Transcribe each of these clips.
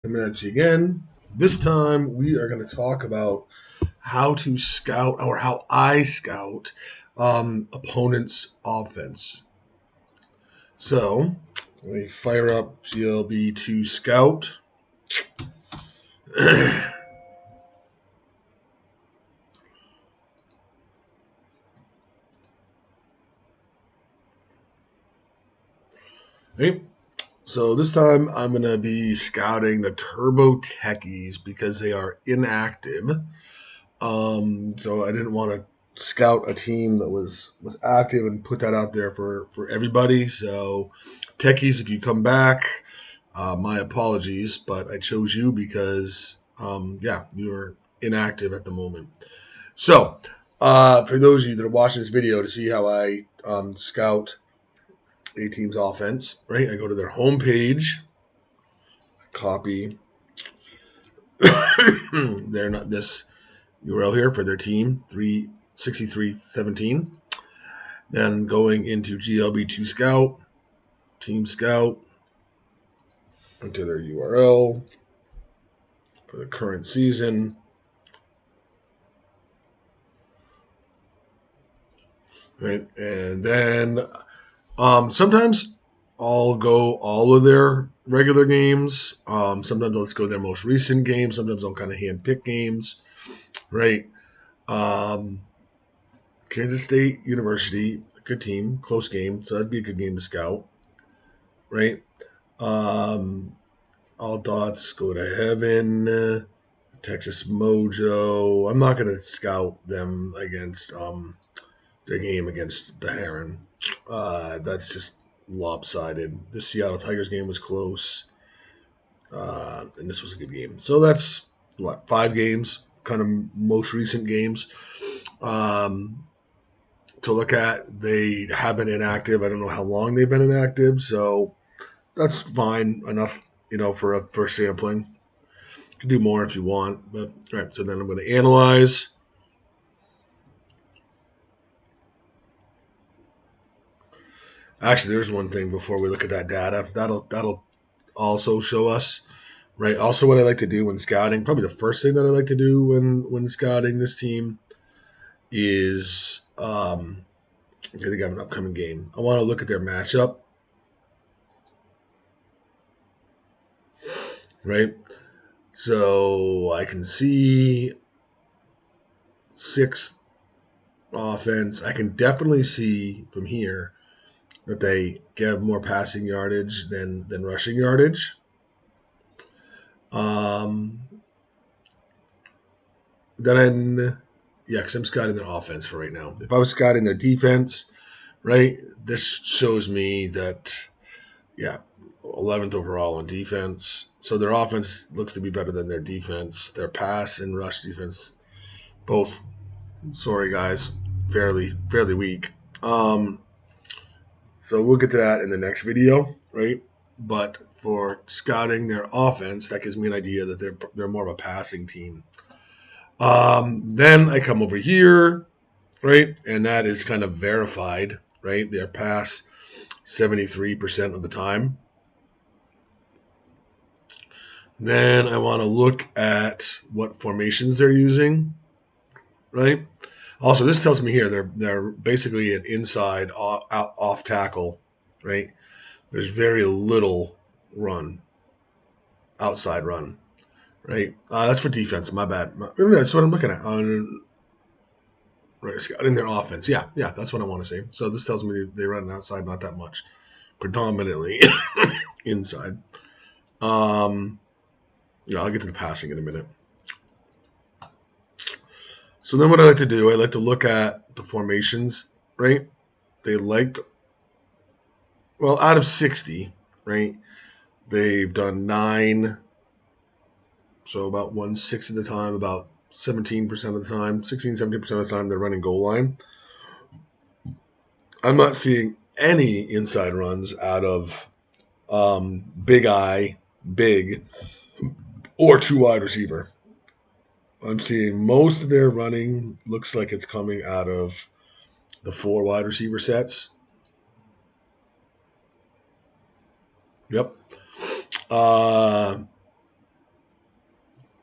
Coming at you again. This time we are going to talk about how to scout or how I scout opponents' offense. So let me fire up GLB2 Scout. Okay. So this time I'm going to be scouting the Turbo Techies because they are inactive. So I didn't want to scout a team that was active and put that out there for everybody. So Techies, if you come back, my apologies, but I chose you because yeah, you are inactive at the moment. So for those of you that are watching this video to see how I scout a team's offense, right? I go to their homepage, copy they're not this URL here for their team 36317. Then going into GLB2 Scout, Team Scout, into their URL for the current season. Right. And then sometimes I'll go all of their regular games. Sometimes I'll just go their most recent games. Sometimes I'll kind of hand pick games. Right. Um, Kansas State University, good team, close game. So that'd be a good game to scout. Right. Um, all dots go to heaven. Texas Mojo. I'm not going to scout them against their game against the Heron. That's just lopsided. The Seattle Tigers game was close, and this was a good game. So that's what 5 games, kind of most recent games um, to look at. They have been inactive. I don't know how long they've been inactive, so that's fine enough, for a first sampling. You can do more if you want, but all right. So then I'm going to analyze. Actually, there's one thing before we look at that data. That'll also show us, right? Also, what I like to do when scouting, probably the first thing that I like to do when scouting this team is, I think I have an upcoming game. I want to look at their matchup, right? So I can see sixth offense. I can definitely see from here that they give more passing yardage than rushing yardage. Um, then, yeah, because I'm scouting their offense for right now. If I was scouting their defense, right, this shows me that, yeah, 11th overall on defense. So their offense looks to be better than their defense. Their pass and rush defense, both, sorry guys, fairly weak. Um, so we'll get to that in the next video, right? But for scouting their offense, that gives me an idea that they're more of a passing team. Then I come over here, right? And that is kind of verified, right? Their pass 73% of the time. Then I want to look at what formations they're using, right? Also, this tells me here they're basically an inside off tackle, right? There's very little run, outside run, right? That's for defense. My bad. That's what I'm looking at. Right, scouting their offense. Yeah, that's what I want to see. So this tells me they run outside, not that much, predominantly inside. Um, I'll get to the passing in a minute. So then what I like to do, I like to look at the formations, right? They like, well, out of 60, right? They've done 9, so about 1/6 of the time, about 17% of the time, 16, 17% of the time, they're running goal line. I'm not seeing any inside runs out of Big I, Big, or two wide receiver. I'm seeing most of their running looks like it's coming out of the 4 wide receiver sets. Yep. Uh,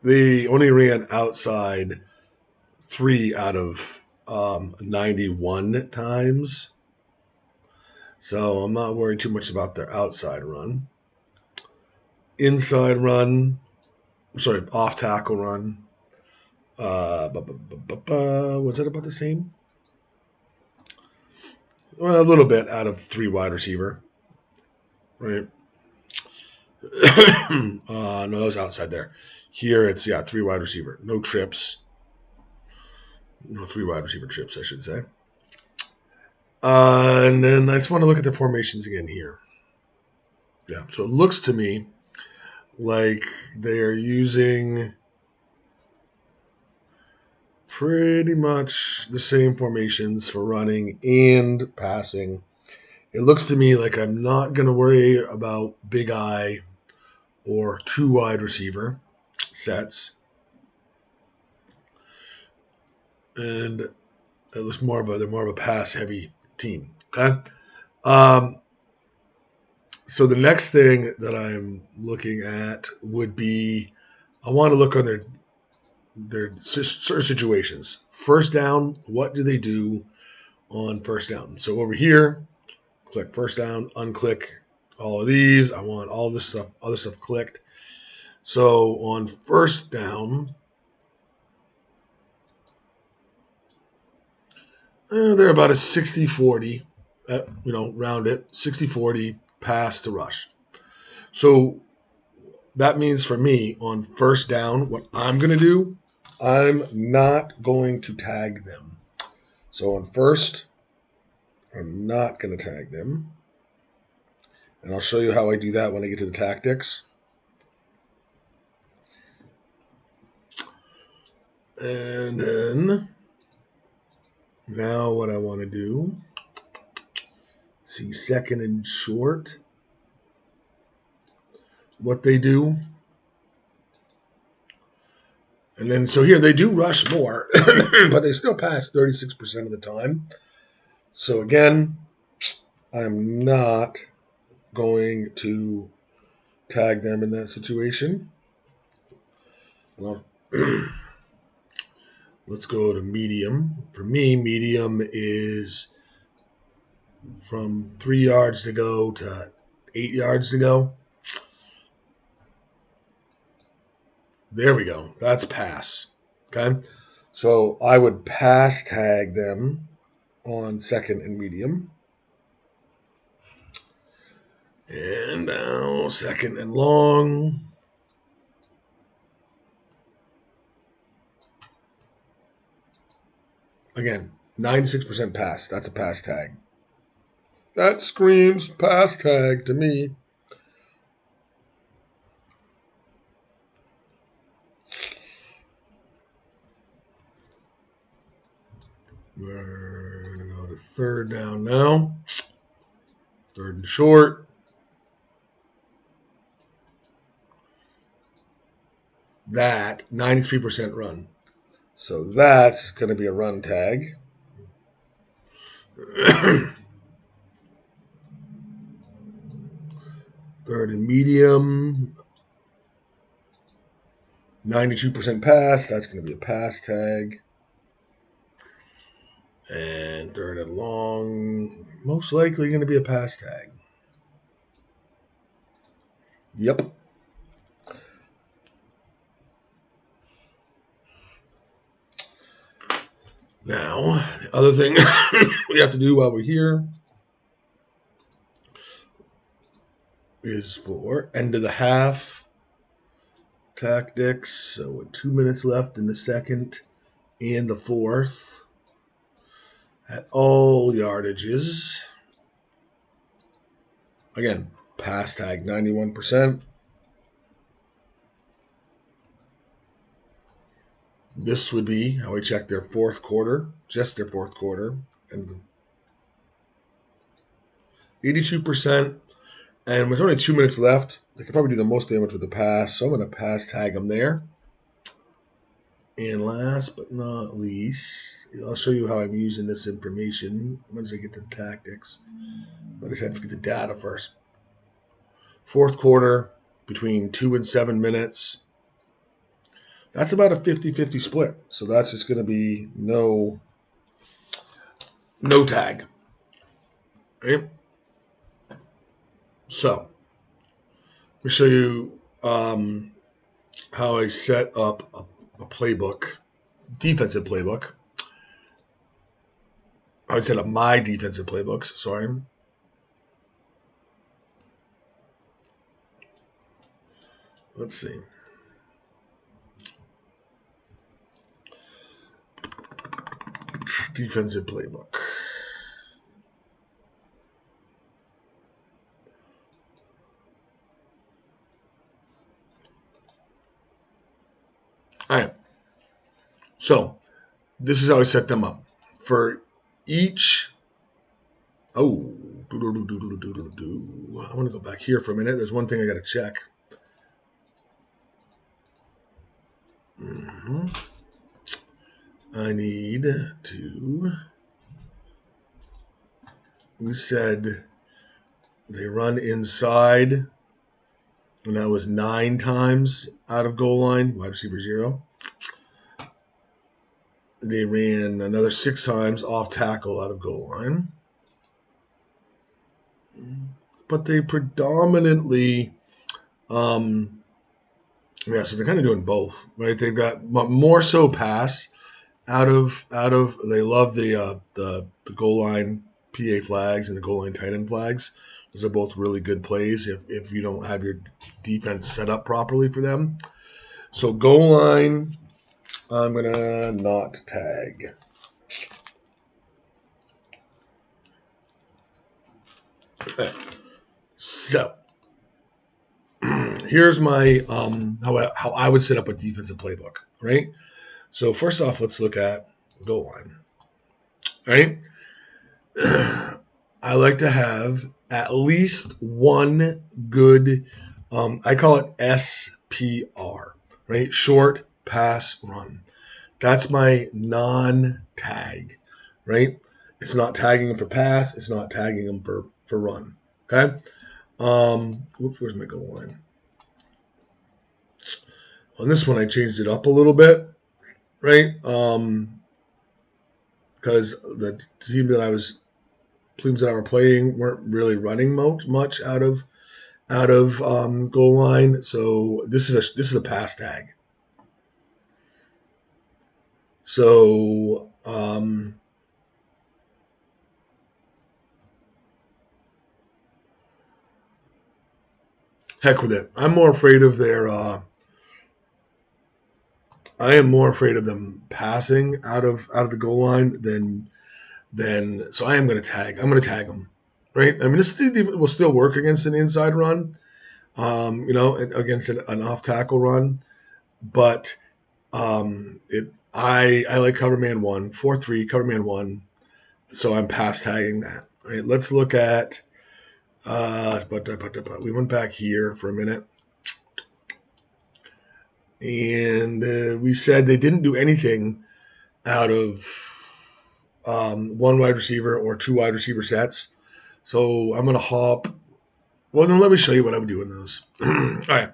They only ran outside 3 out of 91 times. So I'm not worried too much about their outside run. Inside run, sorry, off tackle run. Was that about the same? Well, a little bit out of 3 wide receiver, right? No, it was outside there. Here it's 3 wide receiver, no trips, no 3 wide receiver trips, I should say. And then I just want to look at the formations again here. Yeah, so it looks to me like they are using pretty much the same formations for running and passing. It looks to me like I'm not going to worry about big eye or 2 wide receiver sets. And it looks they're more of a pass heavy team. Okay. Um, so the next thing that I'm looking at would be I want to look on their certain situations. First down, what do they do on first down? So over here, click first down, unclick all of these. I want all this stuff, other stuff clicked. So on first down, they're about a 60-40, round it, 60-40 pass to rush. So that means for me on first down, what I'm going to do, I'm not going to tag them. So on first, I'm not going to tag them. And I'll show you how I do that when I get to the tactics. And then now what I want to do, see second and short, what they do. And then so here they do rush more, but they still pass 36% of the time. So again, I'm not going to tag them in that situation. Well, let's go to medium. For me, medium is from 3 yards to go to 8 yards to go. There we go. That's pass. Okay. So I would pass tag them on second and medium. And now second and long. Again, 96% pass. That's a pass tag. That screams pass tag to me. We're going to go to third down now. Third and short. That 93% run. So that's going to be a run tag. Third and medium. 92% pass. That's going to be a pass tag. And third and long, most likely going to be a pass tag. Yep. Now, the other thing we have to do while we're here is for end of the half tactics. So with 2 minutes left in the second and the fourth at all yardages. Again, pass tag 91%. This would be how I check their fourth quarter, just their fourth quarter, and 82%. And with only 2 minutes left, they could probably do the most damage with the pass. So I'm going to pass tag them there. And last but not least, I'll show you how I'm using this information once I get to the tactics. But I just have to get the data first. Fourth quarter, between 2 and 7 minutes. That's about a 50-50 split. So that's just going to be no tag. Right? So let me show you how I set up a playbook, defensive playbook. I would set up my defensive playbooks. Sorry. Let's see. Defensive playbook. All right. So this is how I set them up. For each. Oh. I want to go back here for a minute. There's one thing I got to check. Mm-hmm. I need to. We said they run inside, and that was 9 times out of goal line, wide receiver 0. They ran another 6 times off tackle out of goal line. But they predominantly, so they're kind of doing both, right? They've got more so pass out of. They love the goal line PA flags and the goal line tight end flags. Those are both really good plays if you don't have your defense set up properly for them. So goal line, I'm gonna not tag. So here's my how I would set up a defensive playbook, right? So first off, let's look at goal line. Right? I like to have at least one good, I call it SPR, right? Short pass run. That's my non-tag, right? It's not tagging them for pass. It's not tagging them for run. Okay. Where's my goal line? On this one, I changed it up a little bit, right? Because the teams that I were playing weren't really running much out of goal line. So this is a pass tag. So heck with it. I'm more afraid of their. I am more afraid of them passing out of the goal line than. So I am going to tag. I'm going to tag them. Right. I mean, this will still work against an inside run. Against an off tackle run, but I like cover man 1, 4-3, cover man 1. So I'm pass tagging that. All right, let's look at. We went back here for a minute, and we said they didn't do anything out of one wide receiver or 2 wide receiver sets. So I'm gonna hop. Well, then let me show you what I would do in those. All right,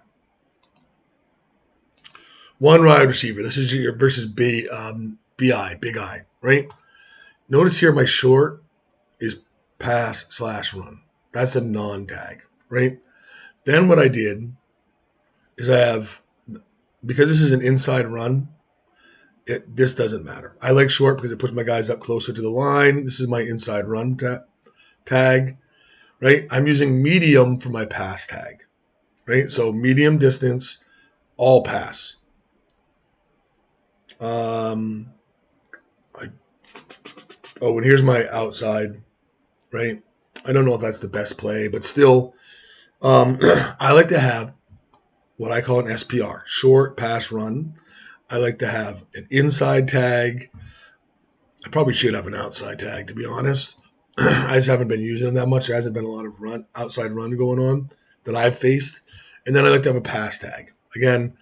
one wide receiver. This is your versus big I, right? Notice here my short is pass/run. That's a non-tag, right? Then what I did is I have, because this is an inside run, this doesn't matter. I like short because it puts my guys up closer to the line. This is my inside run tag, right? I'm using medium for my pass tag, right? So medium distance, all pass. And here's my outside, right? I don't know if that's the best play, but still, I like to have what I call an SPR, short pass run. I like to have an inside tag. I probably should have an outside tag, to be honest. I just haven't been using them that much. There hasn't been a lot of outside run going on that I've faced. And then I like to have a pass tag. Again,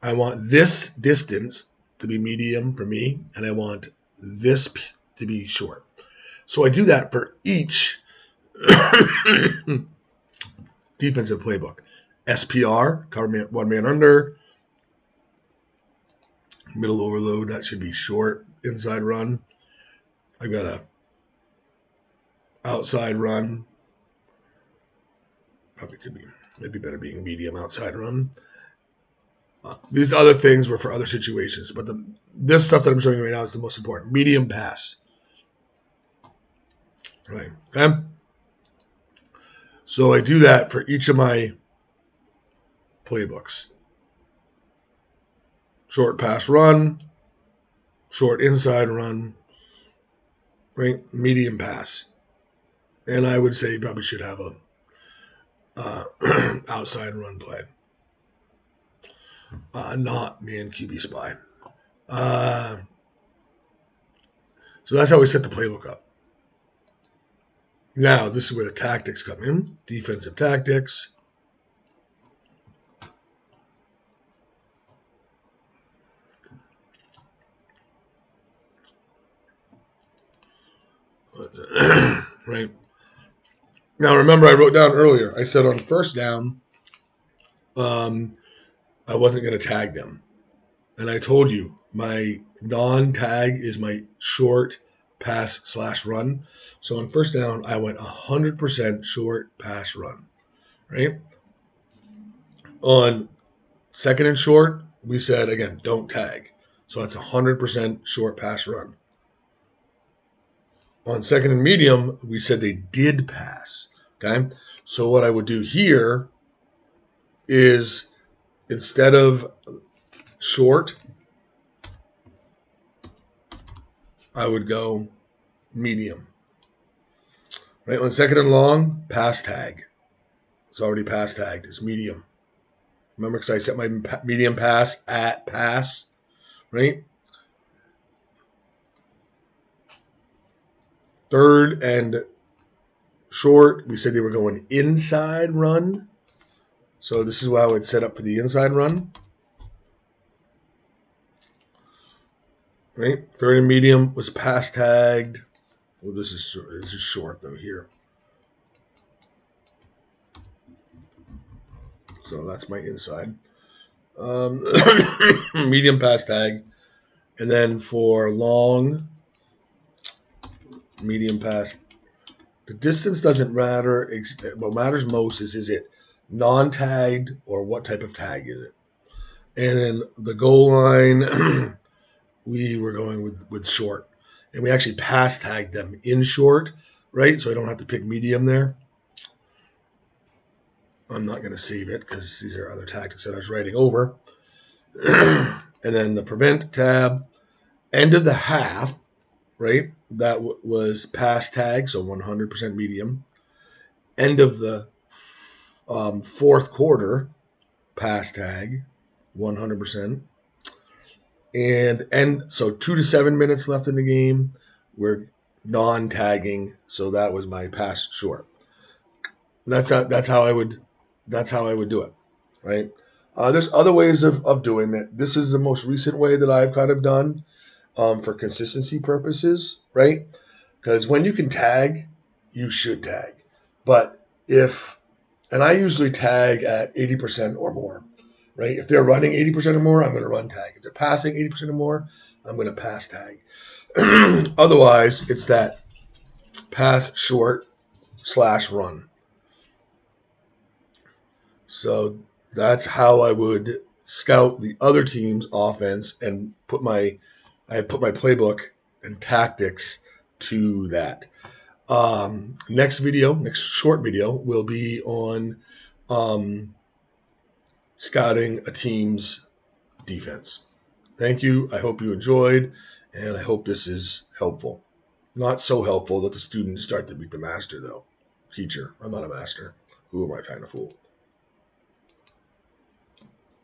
I want this distance to be medium for me, and I want this to be short. So I do that for each defensive playbook. SPR, cover man, 1 man under. Middle overload, that should be short. Inside run, I've got a outside run. Probably could be, maybe better being medium outside run. These other things were for other situations, but this stuff that I'm showing you right now is the most important. Medium pass. Right. Okay. So I do that for each of my playbooks. Short pass run, short inside run, right? Medium pass. And I would say you probably should have a outside run play. Not man QB spy. So that's how we set the playbook up. Now, this is where the tactics come in. Defensive tactics. Right. Now, remember, I wrote down earlier, I said on first down, I wasn't going to tag them. And I told you, my non-tag is my short pass/run. So on first down, I went 100% short pass run, right? On second and short, we said, again, don't tag. So that's 100% short pass run. On second and medium, we said they did pass, okay? So what I would do here is instead of short, I would go medium. Right, on second and long, pass tag. It's already pass tagged. It's medium. Remember, because I set my medium pass at pass, right? Third and short, we said they were going inside run. So this is how it's set up for the inside run. Right? Third and medium was pass tagged. Well, this is short though here. So that's my inside. Medium pass tag. And then for long, medium pass. The distance doesn't matter. What matters most is it non-tagged or what type of tag is it? And then the goal line, we were going with short. And we actually pass tagged them in short, right? So I don't have to pick medium there. I'm not going to save it because these are other tactics that I was writing over. And then the prevent tab, end of the half, right? That was pass tag, so 100% medium. End of the fourth quarter, pass tag, 100%. And so 2 to 7 minutes left in the game. We're non-tagging, so that was my pass short. That's how I would do it, right? There's other ways of doing it. This is the most recent way that I've kind of done for consistency purposes, right? Because when you can tag, you should tag. But and I usually tag at 80% or more, right? If they're running 80% or more, I'm going to run tag. If they're passing 80% or more, I'm going to pass tag. Otherwise, it's that pass short / run. So that's how I would scout the other team's offense and put my playbook and tactics to that. Next short video will be on scouting a team's defense. Thank you. I hope you enjoyed, and I hope this is helpful. Not so helpful that the students start to beat the master, though. Teacher, I'm not a master. Who am I trying to fool?